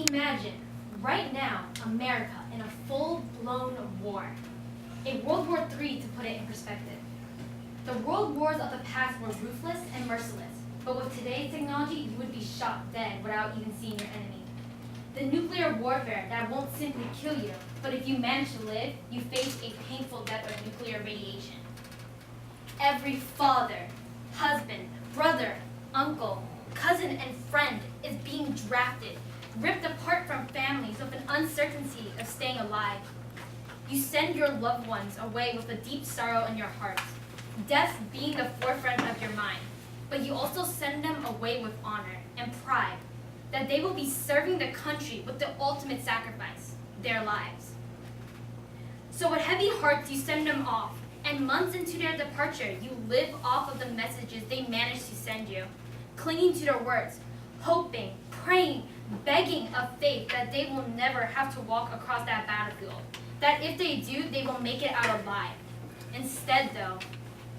Imagine, right now, America in a full-blown war. A World War III, to put it in perspective. The world wars of the past were ruthless and merciless, but with today's technology, you would be shot dead without even seeing your enemy. The nuclear warfare that won't simply kill you, but if you manage to live, you face a painful death of nuclear radiation. Every father, husband, brother, uncle, cousin, and friend is being drafted, ripped apart from families with an uncertainty of staying alive. You send your loved ones away with a deep sorrow in your heart, death being the forefront of your mind, but you also send them away with honor and pride that they will be serving the country with the ultimate sacrifice, their lives. So with heavy hearts, you send them off, and months into their departure, you live off of the messages they managed to send you, clinging to their words, hoping, praying, begging of faith that they will never have to walk across that battlefield, that if they do, they will make it out alive. Instead, though,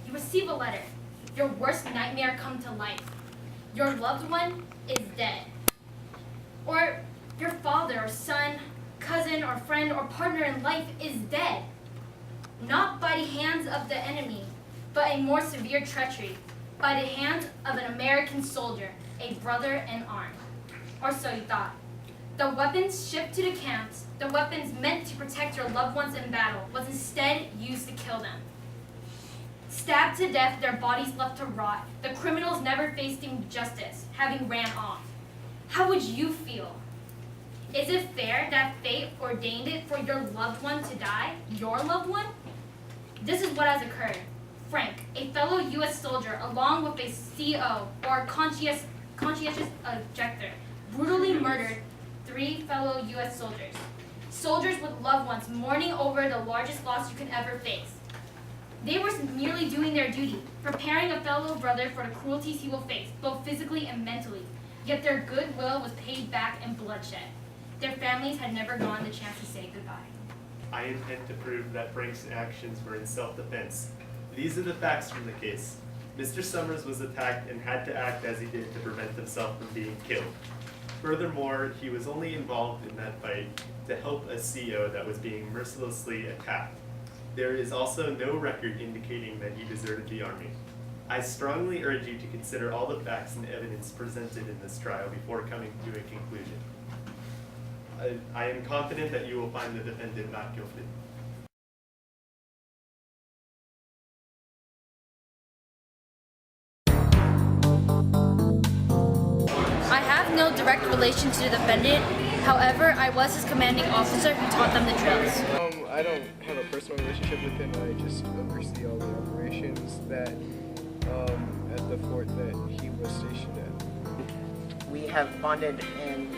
you receive a letter. Your worst nightmare come to life. Your loved one is dead. Or your father or son, cousin or friend or partner in life is dead. Not by the hands of the enemy, but a more severe treachery, by the hands of an American soldier, a brother in arms. Or so you thought. The weapons shipped to the camps, the weapons meant to protect your loved ones in battle, was instead used to kill them. Stabbed to death, their bodies left to rot, the criminals never facing justice, having ran off. How would you feel? Is it fair that fate ordained it for your loved one to die, your loved one? This is what has occurred. Frank, a fellow U.S. soldier, along with a CO, or conscientious objector, brutally murdered 3 fellow U.S. soldiers. Soldiers with loved ones mourning over the largest loss you can ever face. They were merely doing their duty, preparing a fellow brother for the cruelties he will face, both physically and mentally. Yet their goodwill was paid back in bloodshed. Their families had never gotten the chance to say goodbye. I intend to prove that Frank's actions were in self-defense. These are the facts from the case. Mr. Summers was attacked and had to act as he did to prevent himself from being killed. Furthermore, he was only involved in that fight to help a CO that was being mercilessly attacked. There is also no record indicating that he deserted the Army. I strongly urge you to consider all the facts and evidence presented in this trial before coming to a conclusion. I am confident that you will find the defendant not guilty. I have no direct relation to the defendant. However, I was his commanding officer who taught them the drills. I don't have a personal relationship with him. I just oversee all the operations that at the fort that he was stationed at. We have bonded in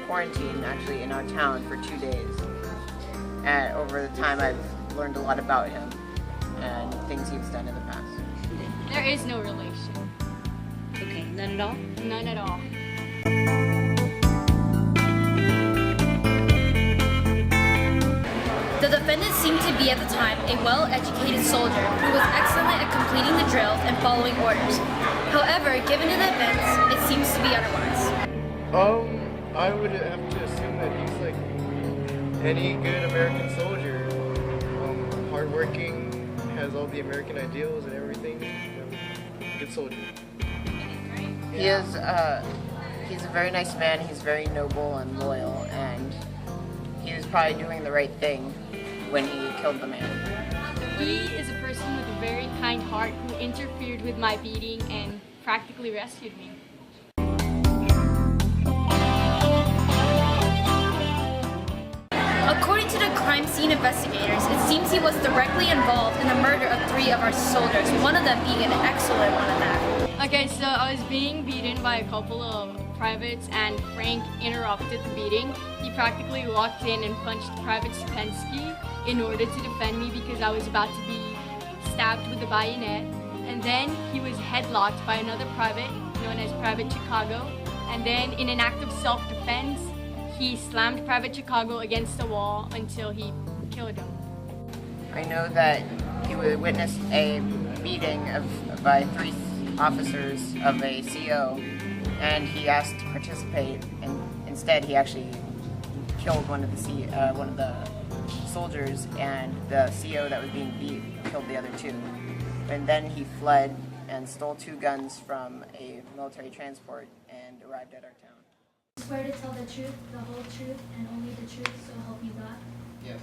quarantine, actually, in our town for 2 days. And over the time, I've learned a lot about him and things he's done in the past. There is no relation. Okay, none at all? None at all. The defendant seemed to be at the time a well-educated soldier who was excellent at completing the drills and following orders. However, given the events, it seems to be otherwise. I would have to assume that he's like any good American soldier. Hardworking, has all the American ideals and everything. Good soldier. He is, he's a very nice man. He's very noble and loyal, and he was probably doing the right thing when he killed the man. He is a person with a very kind heart who interfered with my beating and practically rescued me. According to the crime scene investigators, it seems he was directly involved in the murder of 3 of our soldiers, one of them being an excellent one at that. Okay, so I was being beaten by a couple of privates and Frank interrupted the beating. He practically walked in and punched Private Stupensky in order to defend me because I was about to be stabbed with a bayonet. And then he was headlocked by another private known as Private Chicago. And then in an act of self-defense, he slammed Private Chicago against the wall until he killed him. I know that he witnessed a beating by 3 officers of a CO, and he asked to participate in instead, he actually killed one of the soldiers, and the CO that was being beat killed the other two. And then he fled and stole 2 guns from a military transport and arrived at our town. Swear to tell the truth, the whole truth, and only the truth, so help you God. Yes.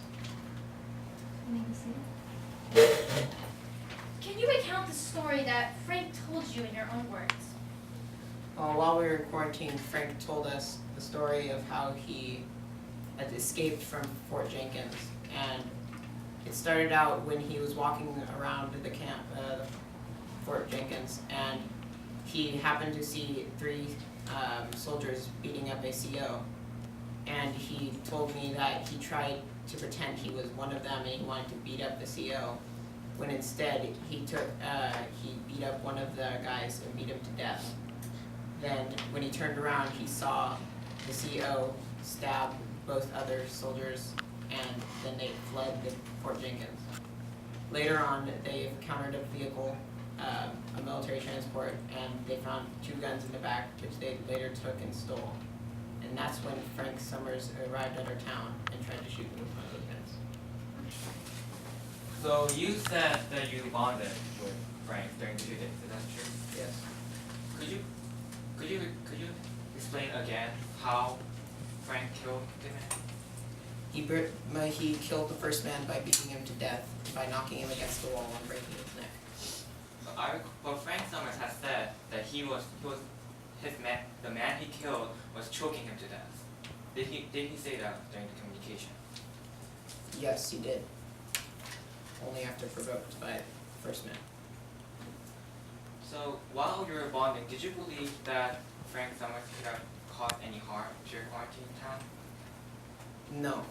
Let me see it. Can you recount the story that Frank told you in your own words? While we were in quarantine, Frank told us the story of how he had escaped from Fort Jenkins. And it started out when he was walking around the camp, Fort Jenkins, and he happened to see 3 soldiers beating up a CO. And he told me that he tried to pretend he was one of them and he wanted to beat up the CO, when instead he beat up one of the guys and beat him to death. Then when he turned around, he saw the CO stab both other soldiers, and then they fled the Fort Jenkins. Later on, they encountered a vehicle, a military transport, and they found 2 guns in the back, which they later took and stole. And that's when Frank Summers arrived at our town and tried to shoot them with one of those guns. So you said that you bonded with Frank during the shooting. Is that true? Yes. Could you explain again how Frank killed the man? He killed the first man by beating him to death, by knocking him against the wall and breaking his neck. But Frank Summers has said that the man he killed was choking him to death. Did he say that during the communication? Yes, he did. Only after provoked by the first man. So while you were bonding, did you believe that Frank Summers could have caused any harm to your quarantine town? No.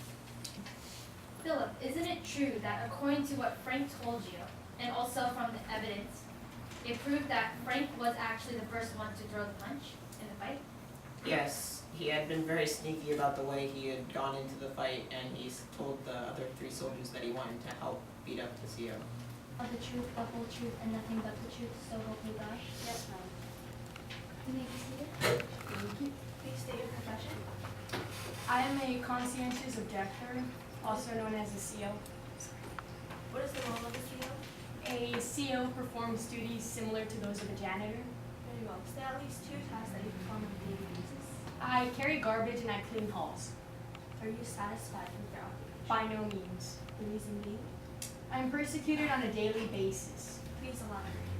Philip, isn't it true that according to what Frank told you, and also from the evidence, it proved that Frank was actually the first one to throw the punch in the fight? Yes, he had been very sneaky about the way he had gone into the fight, and he's told the other 3 soldiers that he wanted to help beat up the CO. Of the truth, the whole truth, and nothing but the truth, so help you God. Yes, ma'am. You may be seated. Thank you. Please state your profession. I am a conscientious objector, also known as a CO. What is the role of a CO? A CO performs duties similar to those of a janitor. Very well. State at least 2 tasks that you perform on a daily basis. I carry garbage and I clean halls. Are you satisfied with your occupation? By no means. The reason being? I'm persecuted on a daily basis. Please elaborate.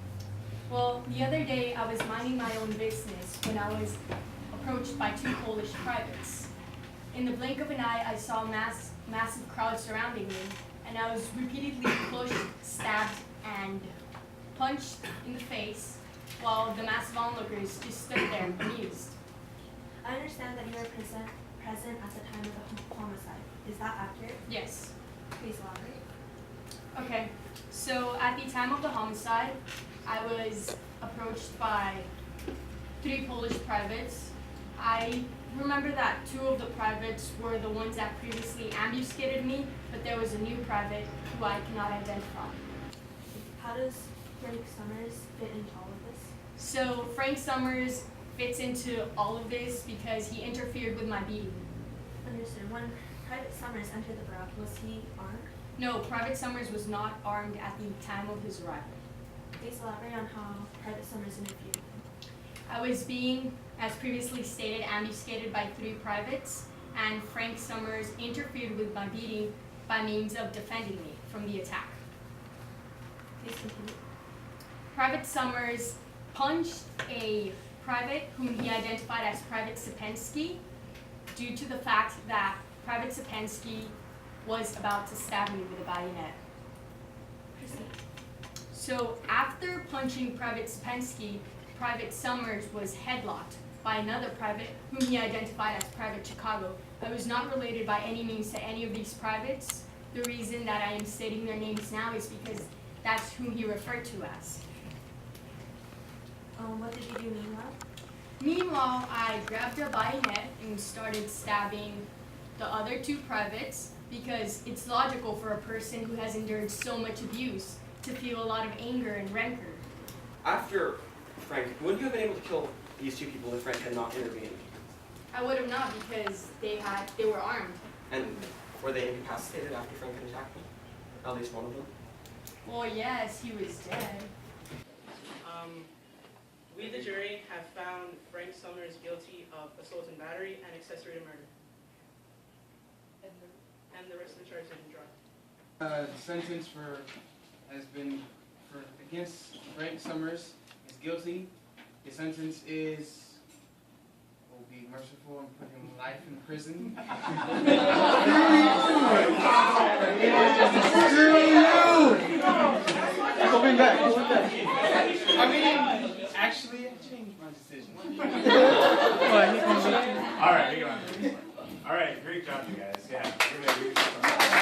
Well, the other day I was minding my own business when I was approached by 2 Polish privates. In the blink of an eye, I saw a massive crowd surrounding me, and I was repeatedly pushed, stabbed, and punched in the face, while the massive onlookers just stood there amused. I understand that you were present at the time of the homicide. Is that accurate? Yes. Please elaborate. Okay, so at the time of the homicide, I was approached by 3 Polish privates. I remember that 2 of the privates were the ones that previously ambuscated me, but there was a new private who I cannot identify. How does Frank Summers fit into all of this? So Frank Summers fits into all of this because he interfered with my beating. Understood. When Private Summers entered the barrack, was he armed? No, Private Summers was not armed at the time of his arrival. Please elaborate on how Private Summers interviewed him. I was being, as previously stated, ambuscated by 3 privates, and Frank Summers interfered with my beating by means of defending me from the attack. Please continue. Private Summers punched a private whom he identified as Private Sipensky due to the fact that Private Sipensky was about to stab me with a bayonet. Proceed. So after punching Private Sipensky, Private Summers was headlocked by another private whom he identified as Private Chicago. I was not related by any means to any of these privates. The reason that I am stating their names now is because that's whom he referred to as. What did you do meanwhile? Meanwhile, I grabbed a bayonet and started stabbing the other 2 privates because it's logical for a person who has endured so much abuse to feel a lot of anger and rancor. After Frank, would you have been able to kill these 2 people if Frank had not intervened? I would have not because they were armed. And were they incapacitated after Franklin attacked them? At least one of them? Well, yes, he was dead. We, the jury, have found Frank Summers guilty of assault and battery and accessory to murder. And the rest of the charges have been dropped. The sentence has been against Frank Summers is guilty. The sentence will be merciful and put him life in prison. I mean, actually, I changed my decision. All right, hang on. All right, great job, you guys. Yeah.